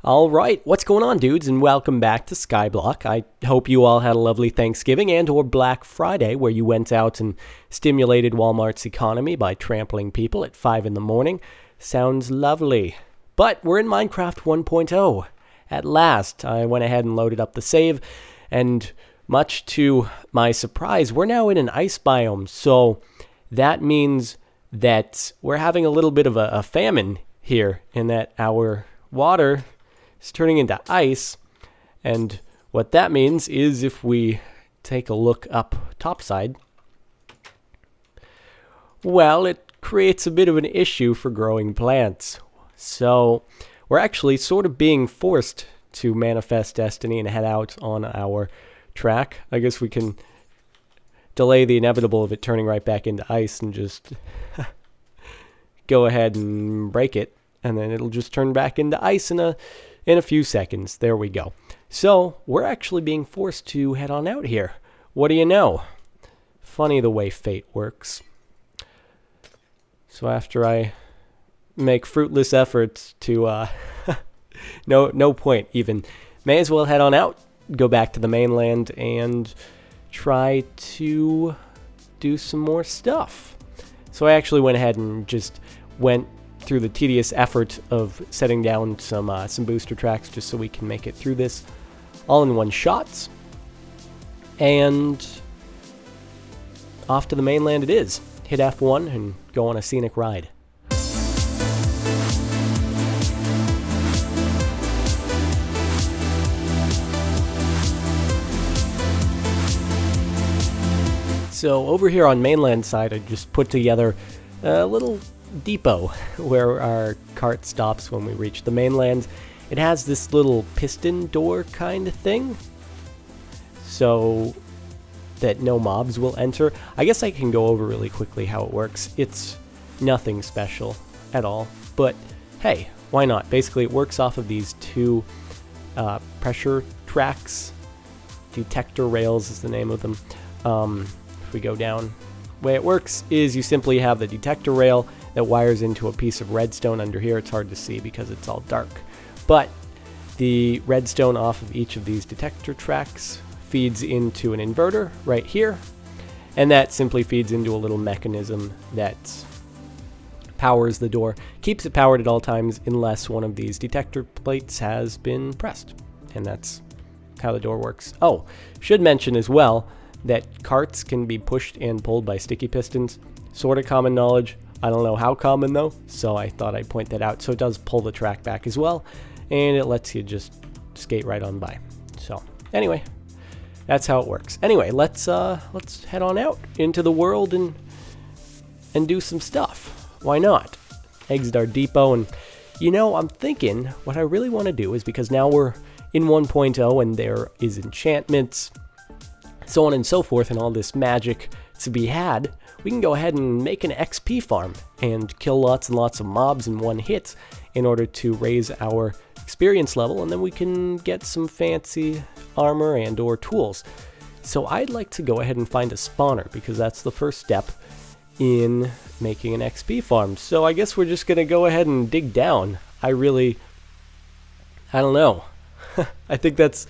All right, what's going on, dudes, and welcome back to SkyBlock. I hope you all had a lovely Thanksgiving and or Black Friday where you went out and stimulated Walmart's economy by trampling people at 5 in the morning. Sounds lovely. But we're in Minecraft 1.0. At last, I went ahead and loaded up the save, and much to my surprise, we're now in an ice biome, so that means that we're having a little bit of a famine here in that our water is turning into ice, and what that means is if we take a look up topside, well, it creates a bit of an issue for growing plants. So we're actually sort of being forced to manifest destiny and head out on our track. I guess we can delay the inevitable of it turning right back into ice and just go ahead and break it, and then it'll just turn back into ice in a few seconds. There we go. So we're actually being forced to head on out here. What do you know? Funny the way fate works. So after I make fruitless efforts to no point even, may as well head on out, go back to the mainland, and try to do some more stuff. So I actually went ahead and just went through the tedious effort of setting down some booster tracks just so we can make it through this all in one shot. And off to the mainland it is. Hit F1 and go on a scenic ride. So over here on mainland side, I just put together a little depot where our cart stops when we reach the mainland. It has this little piston door kind of thing so that no mobs will enter. I guess I can go over really quickly how it works. It's nothing special at all, but hey, why not? Basically, it works off of these two pressure tracks. Detector Rails is the name of them. If we go down, the way it works is you simply have the detector rail that wires into a piece of redstone under here. It's hard to see because it's all dark, but the redstone off of each of these detector tracks feeds into an inverter right here, and that simply feeds into a little mechanism that powers the door, keeps it powered at all times unless one of these detector plates has been pressed, and that's how the door works. Oh, should mention as well that carts can be pushed and pulled by sticky pistons. Sort of common knowledge. I don't know how common though, so I thought I'd point that out. So it does pull the track back as well, and it lets you just skate right on by. So anyway, that's how it works. Anyway, let's head on out into the world and do some stuff. Why not? Exit our depot, and you know, I'm thinking what I really want to do is, because now we're in 1.0 and there is enchantments, so on and so forth, and all this magic to be had, we can go ahead and make an XP farm and kill lots and lots of mobs in one hit in order to raise our experience level, and then we can get some fancy armor and or tools. So I'd like to go ahead and find a spawner, because that's the first step in making an XP farm. So I guess we're just gonna go ahead and dig down. I don't know. I think that's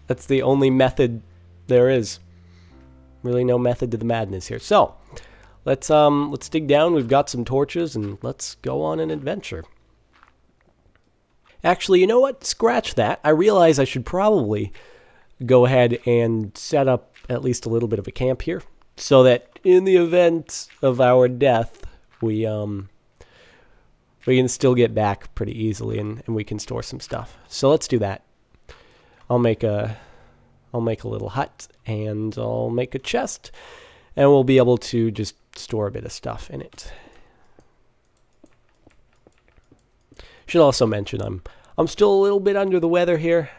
the only method there is. Really no method to the madness here. So let's dig down. We've got some torches, and let's go on an adventure. Actually, you know what? Scratch that. I realize I should probably go ahead and set up at least a little bit of a camp here, so that in the event of our death, we can still get back pretty easily, and we can store some stuff. So let's do that. I'll make a little hut, and I'll make a chest, and we'll be able to just store a bit of stuff in it. Should also mention I'm still a little bit under the weather here,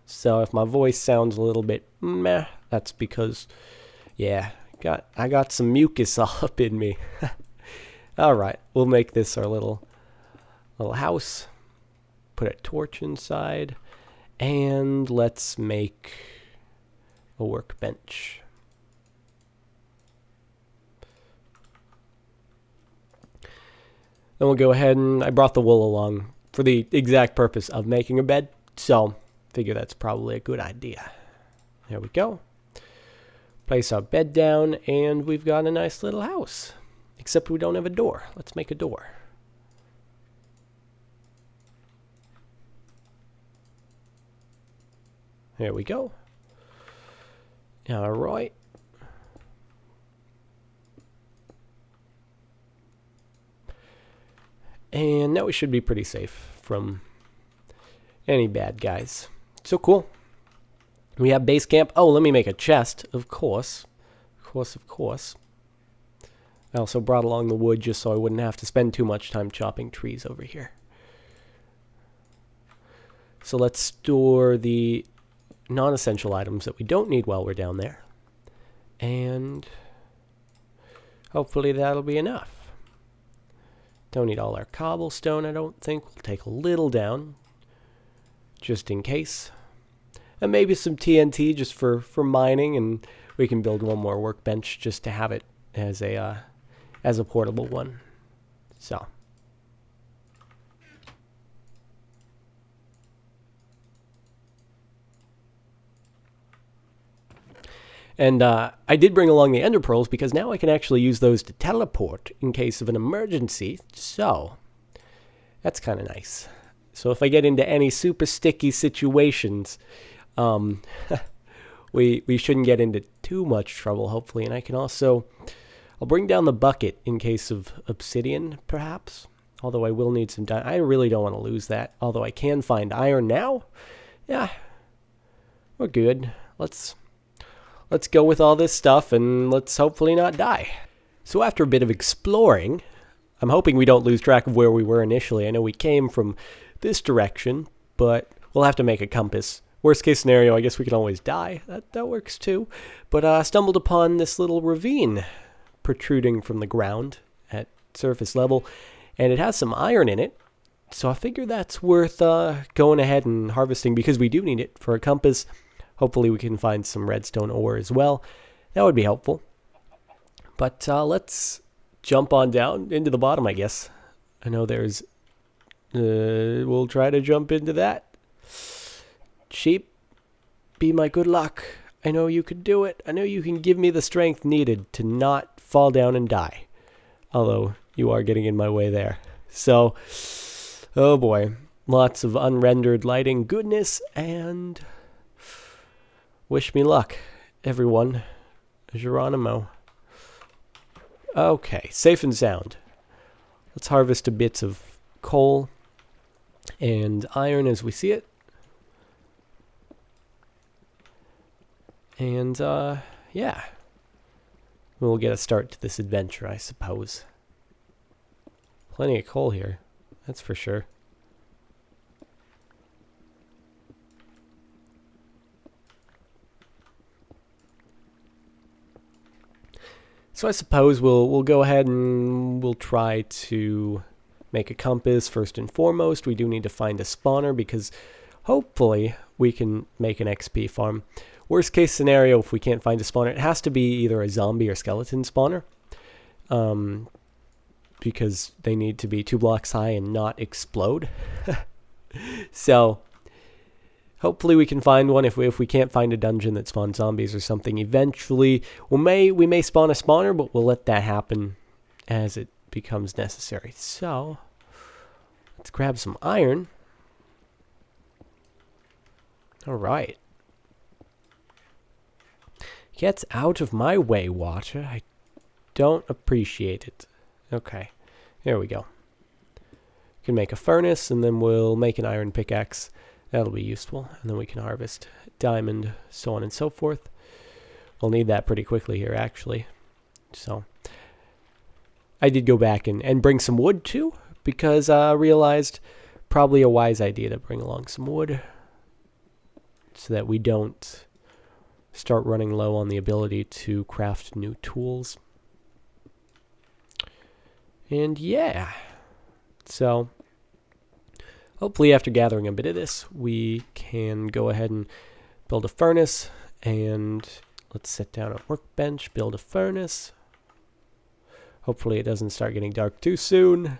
so if my voice sounds a little bit meh, that's because, yeah, I got some mucus all up in me. All right, we'll make this our little house. Put a torch inside, and let's make a workbench. Then we'll go ahead and I brought the wool along for the exact purpose of making a bed. So figure that's probably a good idea. There we go. Place our bed down, and we've got a nice little house. Except we don't have a door. Let's make a door. There we go. All right. And now we should be pretty safe from any bad guys. So cool. We have base camp. Oh, let me make a chest, of course. Of course. I also brought along the wood just so I wouldn't have to spend too much time chopping trees over here. So let's store the non-essential items that we don't need while we're down there. And hopefully that'll be enough. Don't need all our cobblestone, I don't think. We'll take a little down, just in case. And maybe some TNT just for mining, and we can build one more workbench just to have it as a portable one. So. And I did bring along the ender pearls because now I can actually use those to teleport in case of an emergency. So, that's kind of nice. So if I get into any super sticky situations, we shouldn't get into too much trouble, hopefully. And I can also, I'll bring down the bucket in case of obsidian, perhaps. Although I will need some I really don't want to lose that. Although I can find iron now. Yeah, we're good. Let's go with all this stuff, and let's hopefully not die. So after a bit of exploring, I'm hoping we don't lose track of where we were initially. I know we came from this direction, but we'll have to make a compass. Worst case scenario, I guess we can always die. That works too. But I stumbled upon this little ravine protruding from the ground at surface level, and it has some iron in it. So I figure that's worth going ahead and harvesting because we do need it for a compass. Hopefully we can find some redstone ore as well. That would be helpful. But let's jump on down into the bottom, I guess. I know there's... we'll try to jump into that. Sheep, be my good luck. I know you can do it. I know you can give me the strength needed to not fall down and die. Although you are getting in my way there. So, oh boy. Lots of unrendered lighting goodness, and... wish me luck, everyone. Geronimo. Okay, safe and sound. Let's harvest a bit of coal and iron as we see it. And, yeah. We'll get a start to this adventure, I suppose. Plenty of coal here, that's for sure. So I suppose we'll go ahead and we'll try to make a compass first and foremost. We do need to find a spawner because hopefully we can make an XP farm. Worst case scenario, if we can't find a spawner, it has to be either a zombie or skeleton spawner. Because they need to be 2 blocks high and not explode. So hopefully we can find one. If we can't find a dungeon that spawns zombies or something, eventually we may spawn a spawner, but we'll let that happen as it becomes necessary. So let's grab some iron. All right. Get out of my way, water. I don't appreciate it. Okay, here we go. We can make a furnace, and then we'll make an iron pickaxe. That'll be useful, and then we can harvest diamond, so on and so forth. We'll need that pretty quickly here, actually. So, I did go back and bring some wood, too, because I realized probably a wise idea to bring along some wood so that we don't start running low on the ability to craft new tools. And yeah, so hopefully after gathering a bit of this, we can go ahead and build a furnace. And let's set down a workbench, build a furnace. Hopefully it doesn't start getting dark too soon.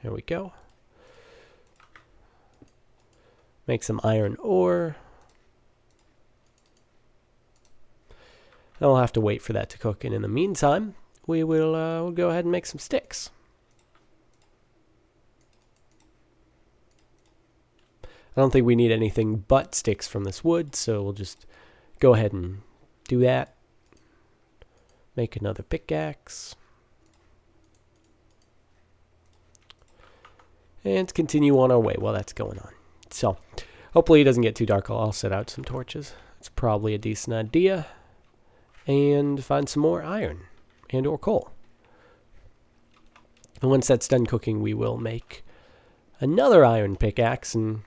There we go. Make some iron ore. And we'll have to wait for that to cook, and in the meantime, we will we'll go ahead and make some sticks. I don't think we need anything but sticks from this wood, so we'll just go ahead and do that. Make another pickaxe. And continue on our way while that's going on. So, hopefully it doesn't get too dark. I'll set out some torches. It's probably a decent idea. And find some more iron and or coal. And once that's done cooking, we will make another iron pickaxe, and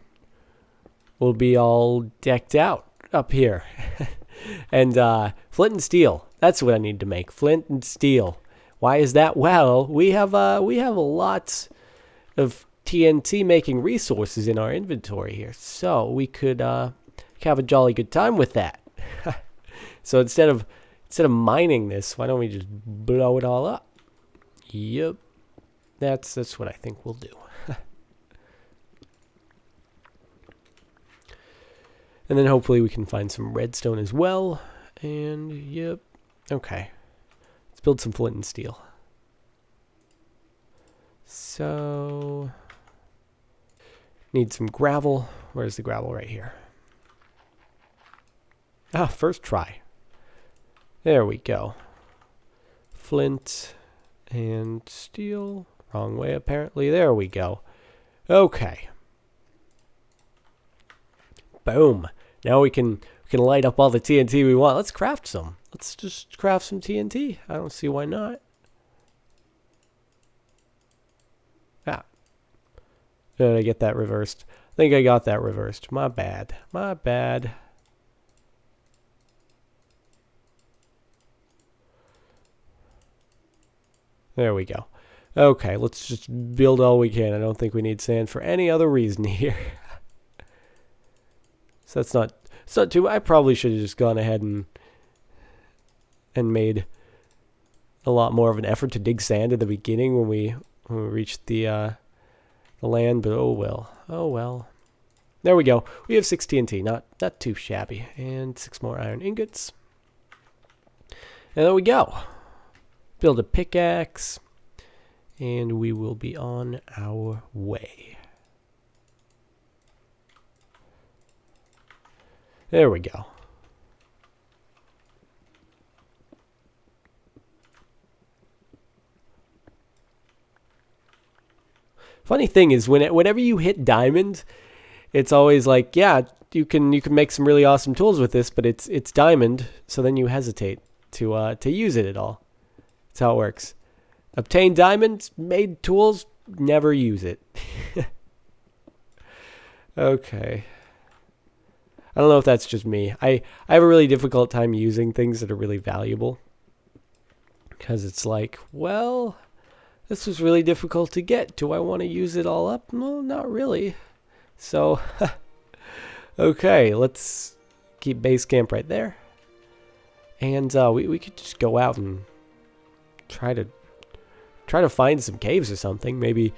we'll be all decked out up here. And flint and steel. That's what I need to make. Flint and steel. Why is that? Well, we have a lot of TNT making resources in our inventory here, so we could have a jolly good time with that. So instead of mining this, why don't we just blow it all up? Yep. That's what I think we'll do. And then hopefully we can find some redstone as well. And yep. Okay. Let's build some flint and steel. So need some gravel. Where's the gravel? Right here. Ah, first try. There we go. Flint and steel. Wrong way, apparently. There we go. Okay. Boom. Now we can light up all the TNT we want. Let's craft some. Let's just craft some TNT. I don't see why not. Ah. Did I get that reversed? I think I got that reversed. My bad. My bad. There we go. Okay, let's just build all we can. I don't think we need sand for any other reason here. So it's not too. I probably should have just gone ahead and made a lot more of an effort to dig sand at the beginning when we reached the land. But oh well, oh well. There we go. We have 6 TNT, not too shabby, and 6 more iron ingots. And there we go. Build a pickaxe, and we will be on our way. There we go. Funny thing is, whenever you hit diamond, it's always like, yeah, you can make some really awesome tools with this, but it's diamond, so then you hesitate to use it at all. That's how it works. Obtain diamonds, made tools, never use it. Okay. I don't know if that's just me. I have a really difficult time using things that are really valuable. Because it's like, well, this was really difficult to get. Do I want to use it all up? No, not really. So, okay, let's keep base camp right there. And we could just go out and try to find some caves or something. Maybe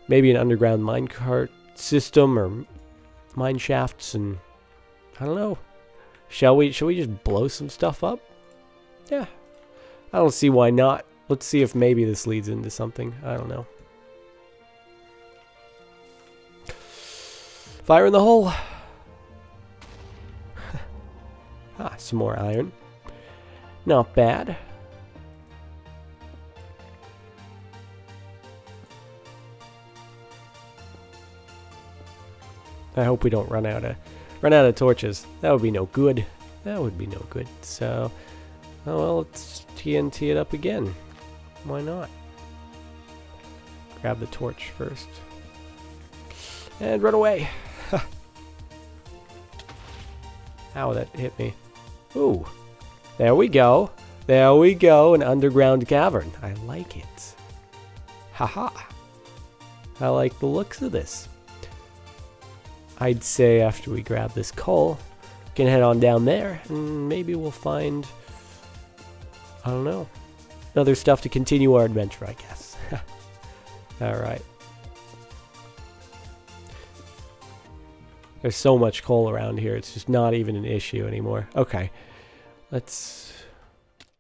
an underground minecart system or mine shafts, and I don't know. Shall we just blow some stuff up? Yeah. I don't see why not. Let's see if maybe this leads into something. I don't know. Fire in the hole. Ah, some more iron. Not bad. I hope we don't run out of torches. That would be no good. That would be no good. So, oh well, let's TNT it up again. Why not? Grab the torch first. And run away. Ow, that hit me. Ooh. There we go. There we go. An underground cavern. I like it. Haha. I like the looks of this. I'd say after we grab this coal, we can head on down there, and maybe we'll find, I don't know, other stuff to continue our adventure, I guess. Alright. There's so much coal around here, it's just not even an issue anymore. Okay, let's